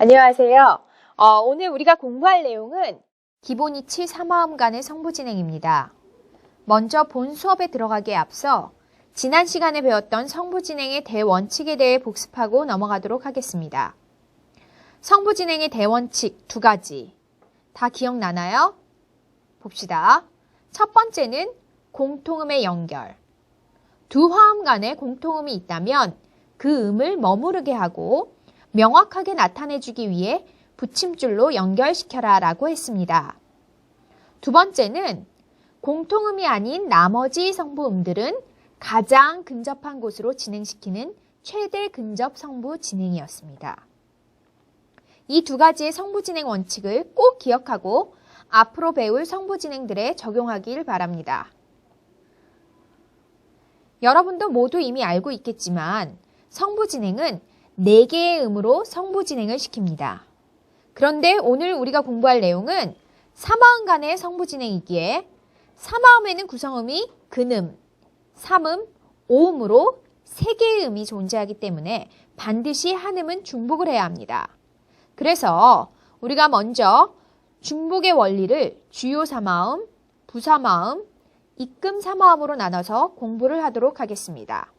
안녕하세요. 오늘 우리가 공부할 내용은 기본 이치 사마음 간의 성부 진행입니다. 먼저 본 수업에 들어가기에 앞서 지난 시간에 배웠던 성부 진행의 대원칙에 대해 복습하고 넘어가도록 하겠습니다. 성부 진행의 대원칙 두 가지. 다 기억나나요? 봅시다. 첫 번째는 공통음의 연결. 두 화음 간에 공통음이 있다면 그 음을 머무르게 하고 명확하게 나타내주기 위해 붙임줄로 연결시켜라 라고 했습니다. 두 번째는 공통음이 아닌 나머지 성부음들은 가장 근접한 곳으로 진행시키는 최대 근접 성부 진행이었습니다. 이 두 가지의 성부 진행 원칙을 꼭 기억하고 앞으로 배울 성부 진행들에 적용하길 바랍니다. 여러분도 모두 이미 알고 있겠지만 성부 진행은 4개의 음으로 성부 진행을 시킵니다. 그런데 오늘 우리가 공부할 내용은 사마음 간의 성부 진행이기에 사마음에는 구성음이 근음, 삼음, 오음으로 3개의 음이 존재하기 때문에 반드시 한 음은 중복을 해야 합니다. 그래서 우리가 먼저 중복의 원리를 주요 사마음, 부사마음, 입금 사마음으로 나눠서 공부를 하도록 하겠습니다.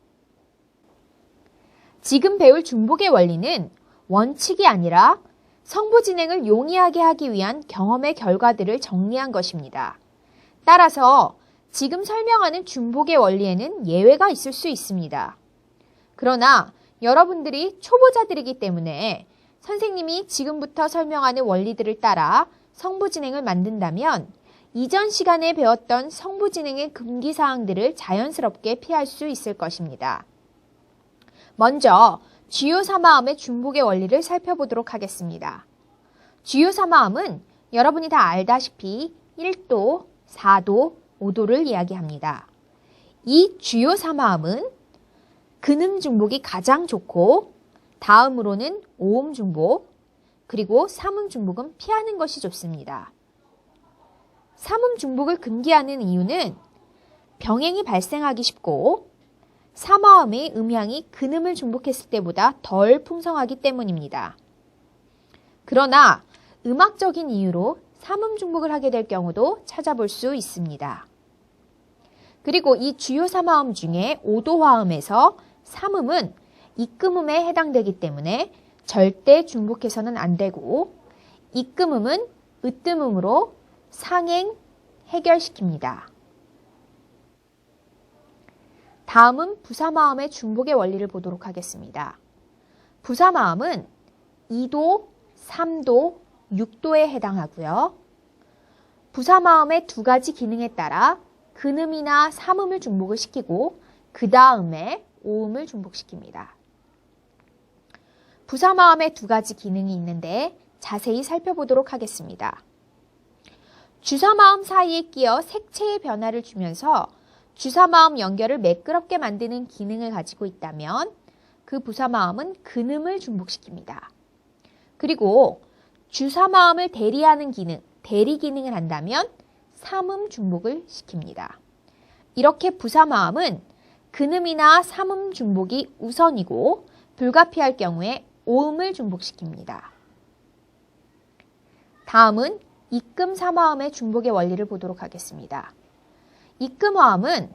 지금 배울 중복의 원리는 원칙이 아니라 성부 진행을 용이하게 하기 위한 경험의 결과들을 정리한 것입니다. 따라서 지금 설명하는 중복의 원리에는 예외가 있을 수 있습니다. 그러나 여러분들이 초보자들이기 때문에 선생님이 지금부터 설명하는 원리들을 따라 성부 진행을 만든다면 이전 시간에 배웠던 성부 진행의 금기사항들을 자연스럽게 피할 수 있을 것입니다. 먼저 주요 사마음의 중복의 원리를 살펴보도록 하겠습니다. 주요 사마음은 여러분이 다 알다시피 1도, 4도, 5도를 이야기합니다. 이 주요 사마음은 근음 중복이 가장 좋고 다음으로는 오음 중복, 그리고 삼음 중복은 피하는 것이 좋습니다. 삼음 중복을 금기하는 이유는 병행이 발생하기 쉽고 사마음의 음향이 근음을 중복했을 때보다 덜 풍성하기 때문입니다. 그러나 음악적인 이유로 삼음 중복을 하게 될 경우도 찾아볼 수 있습니다. 그리고 이 주요 사마음 중에 5도 화음에서 삼음은 입금음에 해당되기 때문에 절대 중복해서는 안 되고 입금음은 으뜸음으로 상행 해결시킵니다. 다음은 부사마음의 중복의 원리를 보도록 하겠습니다. 부사마음은 2도, 3도, 6도에 해당하고요. 부사마음의 두 가지 기능에 따라 근음이나 삼음을 중복을 시키고 그 다음에 오음을 중복시킵니다. 부사마음의 두 가지 기능이 있는데 자세히 살펴보도록 하겠습니다. 주사마음 사이에 끼어 색채의 변화를 주면서 주사마음 연결을 매끄럽게 만드는 기능을 가지고 있다면 그 부사마음은 근음을 중복시킵니다. 그리고 주사마음을 대리하는 기능, 대리 기능을 한다면 삼음 중복을 시킵니다. 이렇게 부사마음은 근음이나 삼음 중복이 우선이고 불가피할 경우에 오음을 중복시킵니다. 다음은 입금 사마음의 중복의 원리를 보도록 하겠습니다. 입금화음은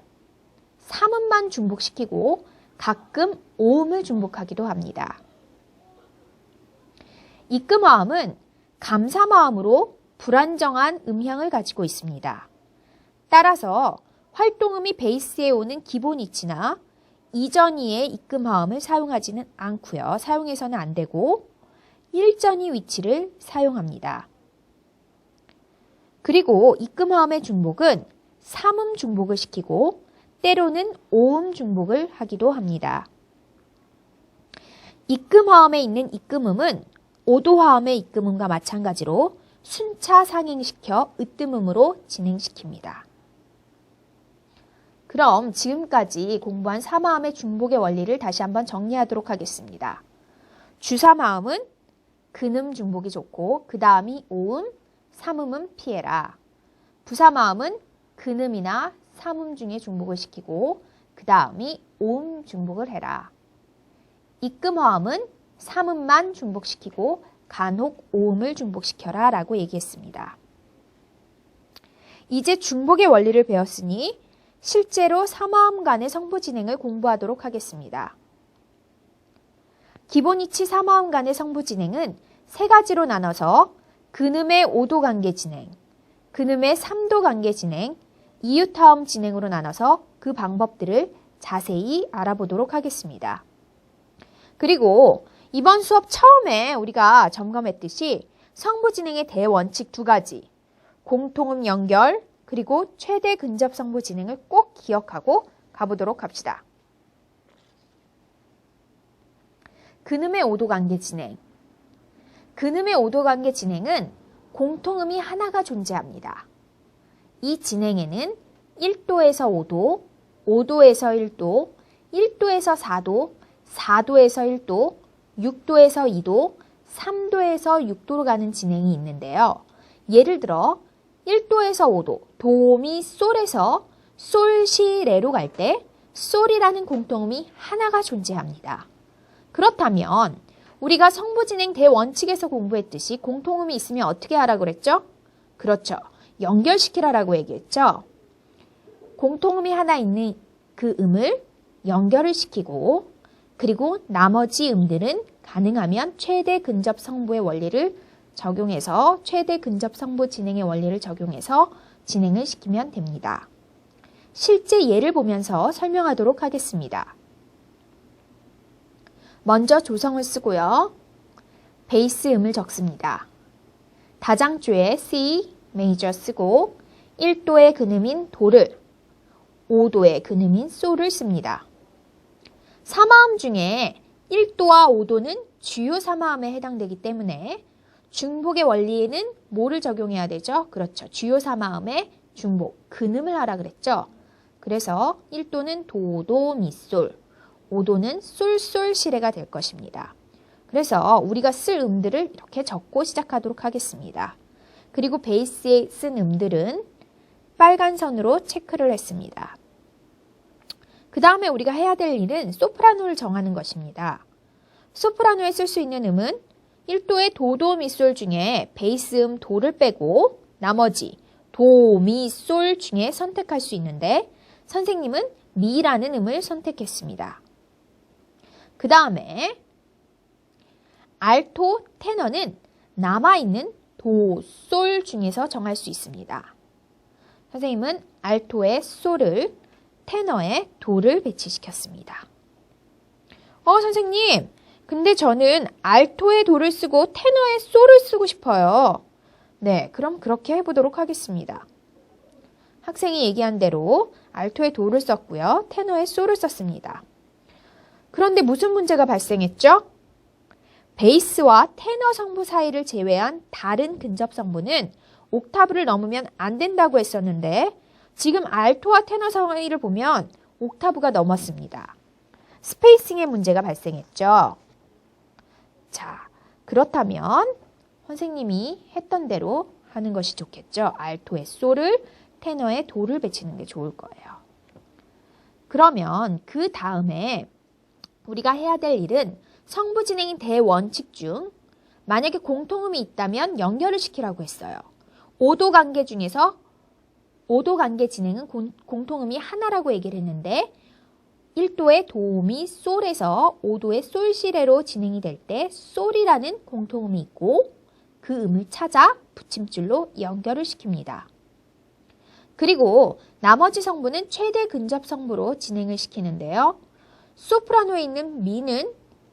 삼음만 중복시키고 가끔 오음을 중복하기도 합니다. 입금화음은 감사마음으로 불안정한 음향을 가지고 있습니다. 따라서 활동음이 베이스에 오는 기본 이치나 이전이의 입금화음을 사용하지는 않고요. 사용해서는 안 되고 일전이 위치를 사용합니다. 그리고 입금화음의 중복은 삼음 중복을 시키고 때로는 오음 중복을 하기도 합니다. 입금화음에 있는 입금음은 5도 화음의 입금음과 마찬가지로 순차 상행시켜 으뜸음으로 진행시킵니다. 그럼 지금까지 공부한 사마음의 중복의 원리를 다시 한번 정리하도록 하겠습니다. 주사마음은 근음 중복이 좋고 그 다음이 오음, 삼음은 피해라. 부사마음은 근음이나 삼음 중에 중복을 시키고 그 다음이 오음 중복을 해라. 입금화음은 삼음만 중복시키고 간혹 오음을 중복시켜라 라고 얘기했습니다. 이제 중복의 원리를 배웠으니 실제로 삼화음 간의 성부 진행을 공부하도록 하겠습니다. 기본 이치 삼화음 간의 성부 진행은 세 가지로 나눠서 근음의 5도 관계 진행, 근음의 3도 관계 진행, 이유타음 진행으로 나눠서 그 방법들을 자세히 알아보도록 하겠습니다. 그리고 이번 수업 처음에 우리가 점검했듯이 성부 진행의 대원칙 2가지, 공통음 연결, 그리고 최대 근접 성부 진행을 꼭 기억하고 가보도록 합시다. 근음의 5도 관계 진행. 근음의 5도 관계 진행은 공통음이 하나가 존재합니다. 이 진행에는 1도에서 5도, 5도에서 1도, 1도에서 4도, 4도에서 1도, 6도에서 2도, 3도에서 6도로 가는 진행이 있는데요. 예를 들어 1도에서 5도, 도미 솔에서 솔시레로 갈 때 솔이라는 공통음이 하나가 존재합니다. 그렇다면 우리가 성부 진행 대원칙에서 공부했듯이 공통음이 있으면 어떻게 하라고 그랬죠? 그렇죠. 연결시키라라고 얘기했죠. 공통음이 하나 있는 그 음을 연결을 시키고 그리고 나머지 음들은 가능하면 최대 근접 성부의 원리를 적용해서 최대 근접 성부 진행의 원리를 적용해서 진행을 시키면 됩니다. 실제 예를 보면서 설명하도록 하겠습니다. 먼저 조성을 쓰고요. 베이스 음을 적습니다. 다장조의 C 메이저 쓰고 1도의 근음인 도를 5도의 근음인 솔을 씁니다. 삼화음 중에 1도와 5도는 주요 삼화음에 해당되기 때문에 중복의 원리에는 뭐를 적용해야 되죠? 그렇죠. 주요 삼화음의 중복, 근음을 하라 그랬죠. 그래서 1도는 도, 도, 미, 솔, 5도는 솔, 솔, 시레가 될 것입니다. 그래서 우리가 쓸 음들을 이렇게 적고 시작하도록 하겠습니다. 그리고 베이스에 쓴 음들은 빨간 선으로 체크를 했습니다. 그 다음에 우리가 해야 될 일은 소프라노를 정하는 것입니다. 소프라노에 쓸 수 있는 음은 1도의 도, 도, 미, 솔 중에 베이스 음 도를 빼고 나머지 도, 미, 솔 중에 선택할 수 있는데 선생님은 미라는 음을 선택했습니다. 그 다음에 알토, 테너는 남아있는 도, 솔 중에서 정할 수 있습니다. 선생님은 알토의 솔을 테너의 도를 배치시켰습니다. 선생님, 근데 저는 알토의 도를 쓰고 테너의 솔을 쓰고 싶어요. 네, 그럼 그렇게 해보도록 하겠습니다. 학생이 얘기한 대로 알토의 도를 썼고요. 테너의 솔을 썼습니다. 그런데 무슨 문제가 발생했죠? 베이스와 테너 성부 사이를 제외한 다른 근접 성부는 옥타브를 넘으면 안 된다고 했었는데 지금 알토와 테너 사이를 보면 옥타브가 넘었습니다. 스페이싱의 문제가 발생했죠. 자, 그렇다면 선생님이 했던 대로 하는 것이 좋겠죠. 알토의 솔을 테너의 도를 배치는 게 좋을 거예요. 그러면 그 다음에 우리가 해야 될 일은 성부 진행인 대원칙 중 만약에 공통음이 있다면 연결을 시키라고 했어요. 5도 관계 중에서 5도 관계 진행은 공통음이 하나라고 얘기를 했는데 1도의 도, 미, 솔에서 5도의 솔시레로 진행이 될 때 솔이라는 공통음이 있고 그 음을 찾아 붙임줄로 연결을 시킵니다. 그리고 나머지 성부는 최대 근접 성부로 진행을 시키는데요. 소프라노에 있는 미는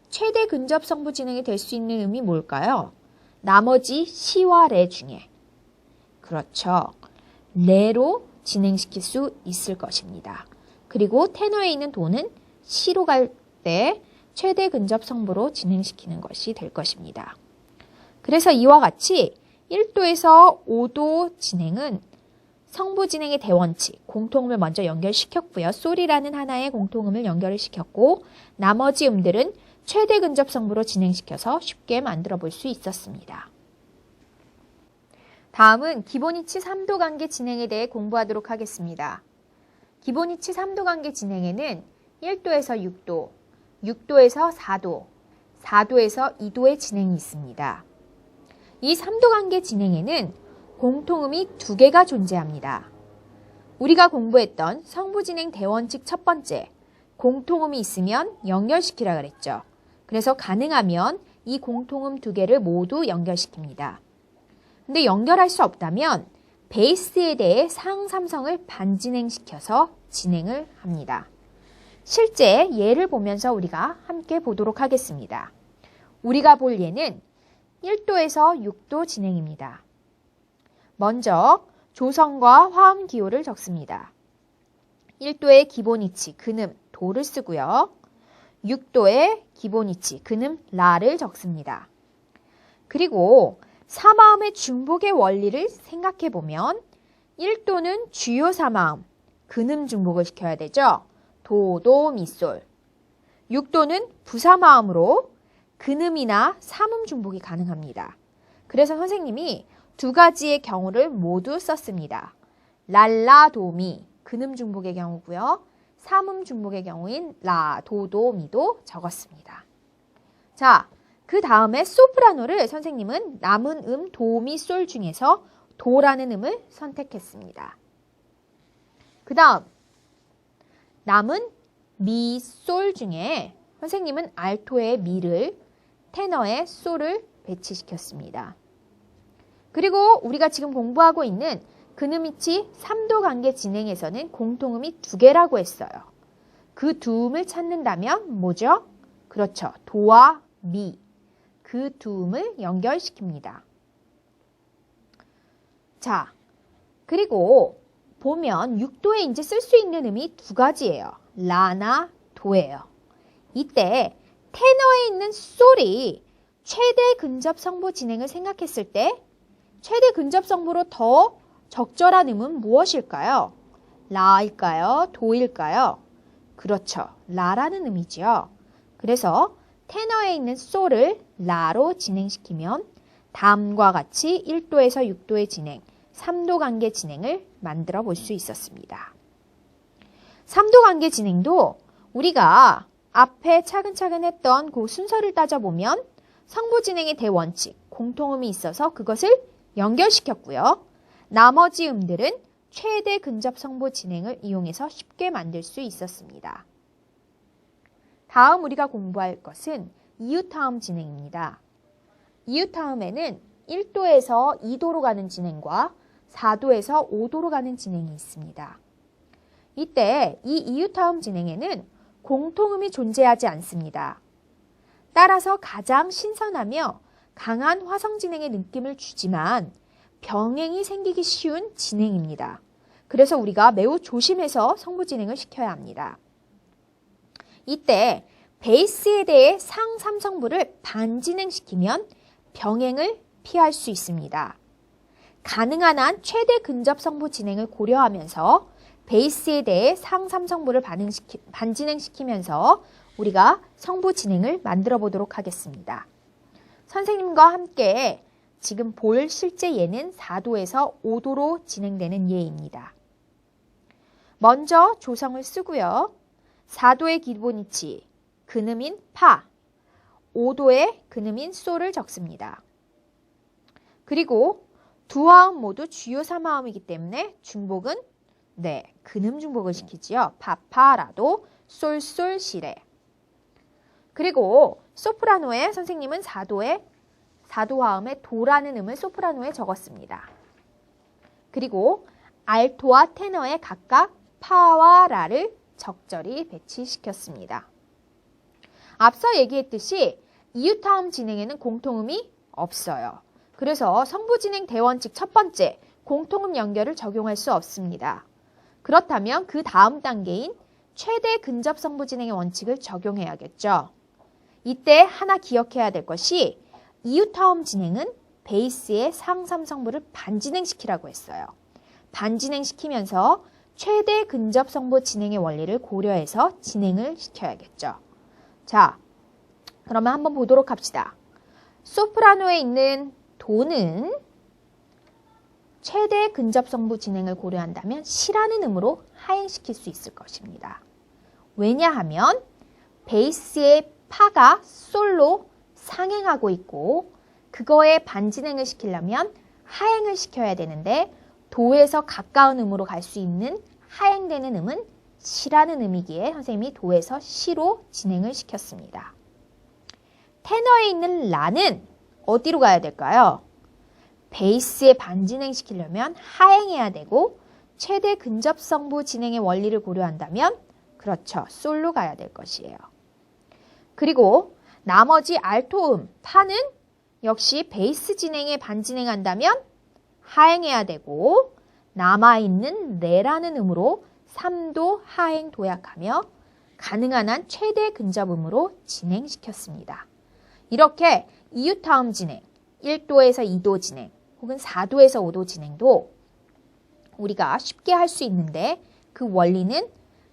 최대 근접 성부 진행이 될 수 있는 음이 뭘까요? 나머지 시와 레 중에. 그렇죠. 레로 진행시킬 수 있을 것입니다. 그리고 테너에 있는 도는 시로 갈 때 최대 근접 성부로 진행시키는 것이 될 것입니다. 그래서 이와 같이 1도에서 5도 진행은 성부 진행의 대원칙, 공통음을 먼저 연결시켰고요. 솔이라는 하나의 공통음을 연결을 시켰고 나머지 음들은 최대 근접 성부로 진행시켜서 쉽게 만들어 볼 수 있었습니다. 다음은 기본 이치 3도 관계 진행에 대해 공부하도록 하겠습니다. 기본 이치 3도 관계 진행에는 1도에서 6도, 6도에서 4도, 4도에서 2도의 진행이 있습니다. 이 3도 관계 진행에는 공통음이 2개가 존재합니다. 우리가 공부했던 성부진행 대원칙 첫 번째, 공통음이 있으면 연결시키라 그랬죠. 그래서 가능하면 이 공통음 2개를 모두 연결시킵니다. 근데 연결할 수 없다면 베이스에 대해 상삼성을 반진행시켜서 진행을 합니다. 실제 예를 보면서 우리가 함께 보도록 하겠습니다. 우리가 볼 예는 1도에서 6도 진행입니다. 먼저 조성과 화음 기호를 적습니다. 1도의 기본 이치, 근음, 도를 쓰고요. 6도의 기본 이치, 근음, 라를 적습니다. 그리고 사마음의 중복의 원리를 생각해 보면 1도는 주요 사마음, 근음 중복을 시켜야 되죠. 도, 도, 미, 솔. 6도는 부사마음으로 근음이나 삼음 중복이 가능합니다. 그래서 선생님이 2가지의 경우를 모두 썼습니다. 랄라, 도, 미, 근음 중복의 경우고요. 삼음 중복의 경우인 라, 도, 도, 미도 적었습니다. 자, 그 다음에 소프라노를 선생님은 남은 음, 도, 미, 솔 중에서 도라는 음을 선택했습니다. 그 다음 남은 미, 솔 중에 선생님은 알토의 미를, 테너의 솔을 배치시켰습니다. 그리고 우리가 지금 공부하고 있는 근음이치 3도 관계 진행에서는 공통음이 2개라고 했어요. 그 두 음을 찾는다면 뭐죠? 그렇죠. 도와 미. 그 두 음을 연결시킵니다. 자, 그리고 보면 6도에 이제 쓸 수 있는 음이 2가지예요. 라나 도예요. 이때 테너에 있는 솔이 최대 근접 성부 진행을 생각했을 때 최대 근접 성부로 더 적절한 음은 무엇일까요? 라일까요? 도일까요? 그렇죠. 라라는 음이지요. 그래서 테너에 있는 솔을 라로 진행시키면 다음과 같이 1도에서 6도의 진행, 3도 관계 진행을 만들어 볼 수 있었습니다. 3도 관계 진행도 우리가 앞에 차근차근 했던 그 순서를 따져보면 성부 진행의 대원칙, 공통음이 있어서 그것을 연결시켰고요. 나머지 음들은 최대 근접 성부 진행을 이용해서 쉽게 만들 수 있었습니다. 다음 우리가 공부할 것은 이웃화음 진행입니다. 이웃화음에는 1도에서 2도로 가는 진행과 4도에서 5도로 가는 진행이 있습니다. 이때 이 이웃화음 진행에는 공통음이 존재하지 않습니다. 따라서 가장 신선하며 강한 화성 진행의 느낌을 주지만 병행이 생기기 쉬운 진행입니다. 그래서 우리가 매우 조심해서 성부 진행을 시켜야 합니다. 이때 베이스에 대해 상삼성부를 반진행시키면 병행을 피할 수 있습니다. 가능한 한 최대 근접 성부 진행을 고려하면서 베이스에 대해 상삼성부를 반진행시키면서 우리가 성부 진행을 만들어 보도록 하겠습니다. 선생님과 함께 지금 볼 실제 예는 4도에서 5도로 진행되는 예입니다. 먼저 조성을 쓰고요. 4도의 기본 이치, 근음인 파, 5도의 근음인 솔을 적습니다. 그리고 두 화음 모두 주요 3화음이기 때문에 중복은 근음 중복을 시키지요. 파파라도 솔솔 시레. 그리고 소프라노에 선생님은 4도 화음의 도라는 음을 소프라노에 적었습니다. 그리고 알토와 테너에 각각 파와 라를 적절히 배치시켰습니다. 앞서 얘기했듯이 이웃화음 진행에는 공통음이 없어요. 그래서 성부 진행 대원칙 첫 번째, 공통음 연결을 적용할 수 없습니다. 그렇다면 그 다음 단계인 최대 근접 성부 진행의 원칙을 적용해야겠죠. 이때 하나 기억해야 될 것이 이웃화음 진행은 베이스의 상삼성부를 반진행시키라고 했어요. 반진행시키면서 최대 근접 성부 진행의 원리를 고려해서 진행을 시켜야겠죠. 자, 그러면 한번 보도록 합시다. 소프라노에 있는 도는 최대 근접 성부 진행을 고려한다면 시라는 음으로 하행시킬 수 있을 것입니다. 왜냐하면 베이스의 파가 솔로 상행하고 있고 그거에 반진행을 시키려면 하행을 시켜야 되는데 도에서 가까운 음으로 갈 수 있는 하행되는 음은 시라는 음이기에 선생님이 도에서 시로 진행을 시켰습니다. 테너에 있는 라는 어디로 가야 될까요? 베이스에 반진행 시키려면 하행해야 되고 최대 근접성부 진행의 원리를 고려한다면 그렇죠. 솔로 가야 될 것이에요. 그리고 나머지 알토음, 파는 역시 베이스 진행에 반진행한다면 하행해야 되고 남아있는 레라는 음으로 3도 하행 도약하며 가능한 한 최대 근접음으로 진행시켰습니다. 이렇게 이유타음 진행, 1도에서 2도 진행 혹은 4도에서 5도 진행도 우리가 쉽게 할 수 있는데 그 원리는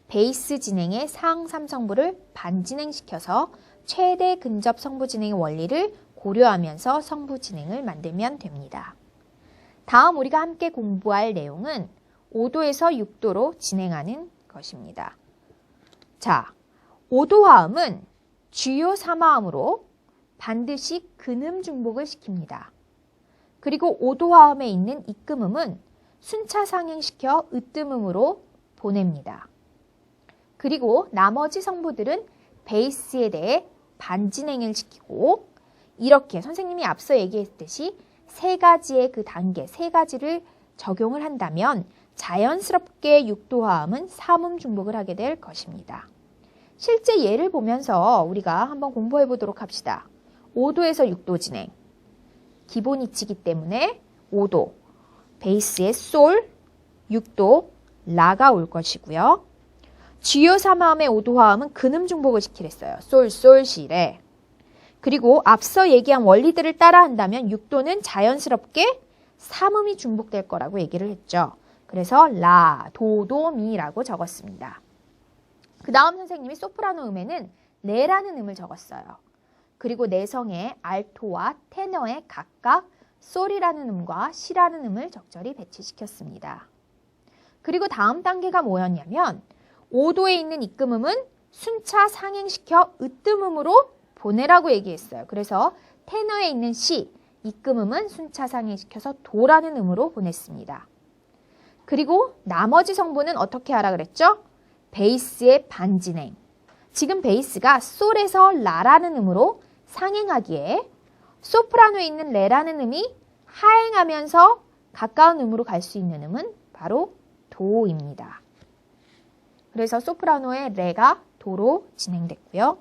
베이스 진행의 상응 3성부를 반진행시켜서 최대 근접 성부 진행의 원리를 고려하면서 성부 진행을 만들면 됩니다. 다음 우리가 함께 공부할 내용은 5도에서 6도로 진행하는 것입니다. 자, 5도 화음은 주요 3화음으로 반드시 근음 중복을 시킵니다. 그리고 5도 화음에 있는 입금음은 순차 상행시켜 으뜸음으로 보냅니다. 그리고 나머지 성부들은 베이스에 대해 반진행을 시키고 이렇게 선생님이 앞서 얘기했듯이 세 가지의 그 단계, 세 가지를 적용을 한다면 자연스럽게 6도 화음은 3음 중복을 하게 될 것입니다. 실제 예를 보면서 우리가 한번 공부해 보도록 합시다. 5도에서 6도 진행. 기본 이치기 때문에 5도, 베이스에 솔, 6도, 라가 올 것이고요. 주요 3화음의 5도 화음은 근음 중복을 시키랬어요. 솔, 솔, 시래. 그리고 앞서 얘기한 원리들을 따라한다면 6도는 자연스럽게 3음이 중복될 거라고 얘기를 했죠. 그래서 라, 도, 도, 미라고 적었습니다. 그 다음 선생님이 소프라노 음에는 레라는 음을 적었어요. 그리고 내성의 알토와 테너에 각각 솔이라는 음과 시라는 음을 적절히 배치시켰습니다. 그리고 다음 단계가 뭐였냐면 5도에 있는 입금음은 순차 상행시켜 으뜸음으로 보내라고 얘기했어요. 그래서 테너에 있는 시, 입금음은 순차 상행시켜서 도라는 음으로 보냈습니다. 그리고 나머지 성분은 어떻게 하라 그랬죠? 베이스의 반진행. 지금 베이스가 솔에서 라라는 음으로 상행하기에 소프라노에 있는 레라는 음이 하행하면서 가까운 음으로 갈 수 있는 음은 바로 도입니다. 그래서 소프라노의 레가 도로 진행됐고요.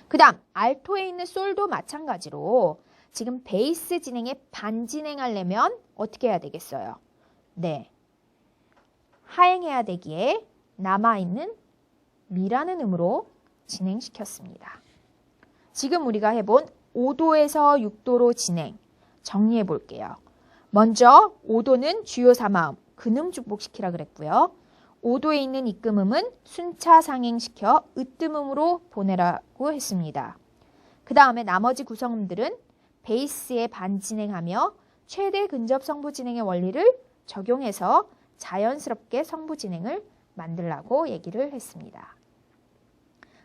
그 다음 알토에 있는 솔도 마찬가지로 지금 베이스 진행에 반진행하려면 어떻게 해야 되겠어요? 네, 하행해야 되기에 남아있는 미라는 음으로 진행시켰습니다. 지금 우리가 해본 5도에서 6도로 진행 정리해 볼게요. 먼저 5도는 주요 3화음 근음 중복시키라 그랬고요. 5도에 있는 입금음은 순차 상행시켜 으뜸음으로 보내라고 했습니다. 그 다음에 나머지 구성음들은 베이스에 반진행하며 최대 근접 성부 진행의 원리를 적용해서 자연스럽게 성부 진행을 만들라고 얘기를 했습니다.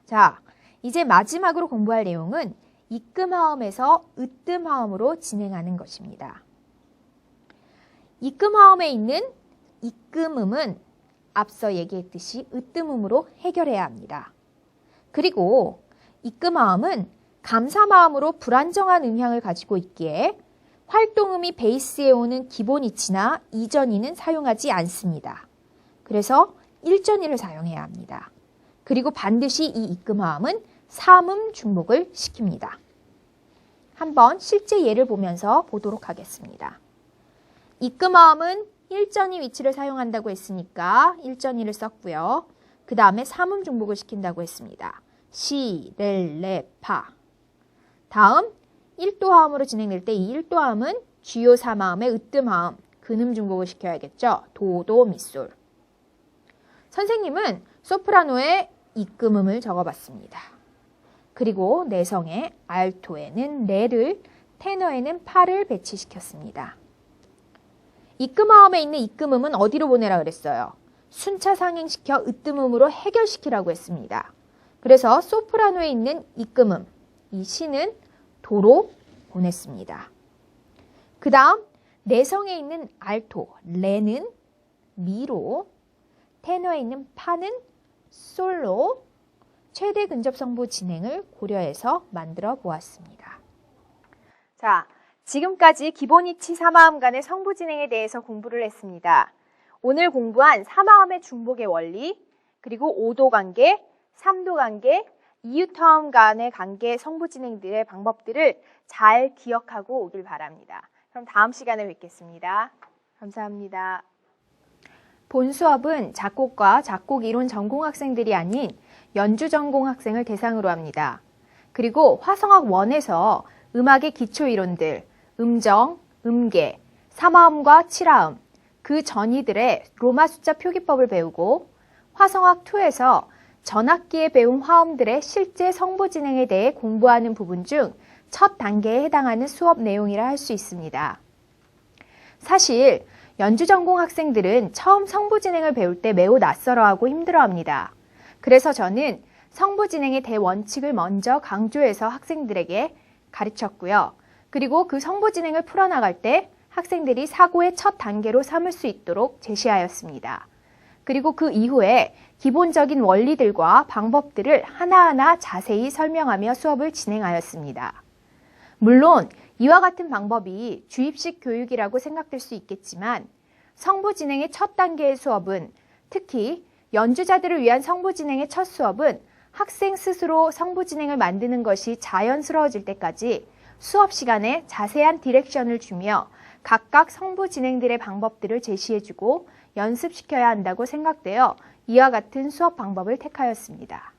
자, 이제 마지막으로 공부할 내용은 입금화음에서 으뜸화음으로 진행하는 것입니다. 입금화음에 있는 입금음은 앞서 얘기했듯이 으뜸음으로 해결해야 합니다. 그리고 입금화음은 감사마음으로 불안정한 음향을 가지고 있기에 활동음이 베이스에 오는 기본 이치나 이전이는 사용하지 않습니다. 그래서 1전이를 사용해야 합니다. 그리고 반드시 이 입금화음은 3음 중복을 시킵니다. 한번 실제 예를 보면서 보도록 하겠습니다. 입금화음은 1전이 위치를 사용한다고 했으니까 1전이를 썼고요. 그 다음에 3음 중복을 시킨다고 했습니다. 시, 렐, 레, 파. 다음 1도 화음으로 진행될 때 이 1도 화음은 주요 3화음의 으뜸화음, 근음 중복을 시켜야겠죠. 도, 도, 미, 솔. 선생님은 소프라노에 입금음을 적어봤습니다. 그리고 내성의 알토에는 레를, 테너에는 파를 배치시켰습니다. 입금화음에 있는 입금음은 어디로 보내라 그랬어요? 순차 상행시켜 으뜸음으로 해결시키라고 했습니다. 그래서 소프라노에 있는 입금음, 이 시는 도로 보냈습니다. 그 다음 내성에 있는 알토, 레는 미로, 테너에 있는 파는 솔로, 최대 근접 성부 진행을 고려해서 만들어 보았습니다. 자, 지금까지 기본이치 3화음 간의 성부 진행에 대해서 공부를 했습니다. 오늘 공부한 3화음의 중복의 원리, 그리고 5도 관계, 3도 관계, 이유타음 간의 관계 성부 진행들의 방법들을 잘 기억하고 오길 바랍니다. 그럼 다음 시간에 뵙겠습니다. 감사합니다. 본 수업은 작곡과 작곡 이론 전공 학생들이 아닌 연주 전공 학생을 대상으로 합니다. 그리고 화성학 1에서 음악의 기초 이론들, 음정, 음계, 3화음과 7화음, 그 전이들의 로마 숫자 표기법을 배우고 화성학 2에서 전학기에 배운 화음들의 실제 성부 진행에 대해 공부하는 부분 중 첫 단계에 해당하는 수업 내용이라 할 수 있습니다. 사실 연주 전공 학생들은 처음 성부 진행을 배울 때 매우 낯설어하고 힘들어합니다. 그래서 저는 성부 진행의 대원칙을 먼저 강조해서 학생들에게 가르쳤고요. 그리고 그 성부 진행을 풀어나갈 때 학생들이 사고의 첫 단계로 삼을 수 있도록 제시하였습니다. 그리고 그 이후에 기본적인 원리들과 방법들을 하나하나 자세히 설명하며 수업을 진행하였습니다. 물론 이와 같은 방법이 주입식 교육이라고 생각될 수 있겠지만 성부 진행의 첫 단계의 수업은 특히 연주자들을 위한 성부 진행의 첫 수업은 학생 스스로 성부 진행을 만드는 것이 자연스러워질 때까지 수업 시간에 자세한 디렉션을 주며 각각 성부 진행들의 방법들을 제시해주고 연습시켜야 한다고 생각되어 이와 같은 수업 방법을 택하였습니다.